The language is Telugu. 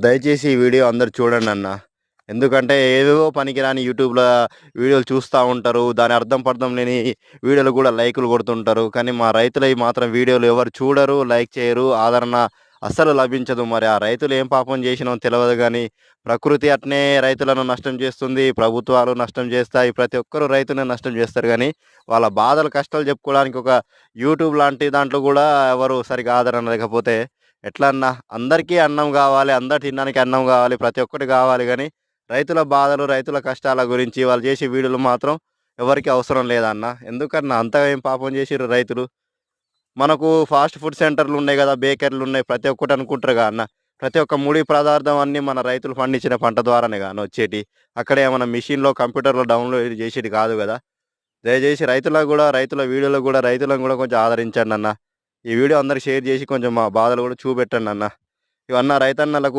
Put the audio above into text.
దయచేసి ఈ వీడియో అందరూ చూడండన్నా. ఎందుకంటే ఏవేవో పనికిరాని యూట్యూబ్‌ల వీడియోలు చూస్తా ఉంటారు. దాని అర్థం పర్థం లేని వీడియోలు గూడా లైకులు కొడుతుంటారు. కానీ మా రైతులయి మాత్రం వీడియోలు ఎవరు చూడరు, లైక్ చేయరు, ఆదరణ అస్సలు లభించదు. మరి ఆ రైతులు ఏం పాపం చేసినో తెలవదు గానీ, ప్రకృతి అట్నే రైతులను నష్టం చేస్తుంది. ప్రభుత్వాలు నష్టం చేస్తాయి. ప్రతి ఒక్కరు రైతుని నష్టం చేస్తారు గానీ, వాళ్ళ బాధలు, కష్టాలు చెప్పుకోవడానికి ఒక యూట్యూబ్ లాంటి దాంట్లో గూడా ఎవరు సరిగ్గా ఆదరణ లేకపోతే ఎట్లా అన్నా? అందరికీ అన్నం గావాలి. అందరు తినడానికి అన్నం గావాలి. ప్రతి ఒక్కటి గావాలి గానీ, రైతుల బాధలు, రైతుల కష్టాల గురించి వాళ్ళు చేసే వీడియోలు మాత్రం ఎవరికీ అవసరం లేదన్నా. ఎందుకన్నా అంతగా ఏం పాపం చేసిర్రు రైతులు? మనకు ఫాస్ట్ ఫుడ్ సెంటర్‌లున్నాయి గదా! బేకరీలున్నాయి. ప్రతి ఒక్కటి అనుకుంటారుగా అన్న. ప్రతి ఒక్క ముడి పదార్థం అన్నీ మన రైతులు పండించిన పంట ద్వారానే గా అన్న వచ్చేటియి. అక్కడ ఏమన్నా మిషన్‌లో, కంప్యూటర్‌లో డౌన్‌లోడ్ చేసేది కాదు గదా! దయచేసి రైతులకు గూడా, రైతుల వీడియోలకు గూడా రైతులను గూడా కొంచెం ఆదరించండన్న. ఈ వీడియో అందరికి షేర్ చేసి కొంచెం మా బాధలు గూడా చూపెట్టండన్న. ఇవన్న రైతన్నలకు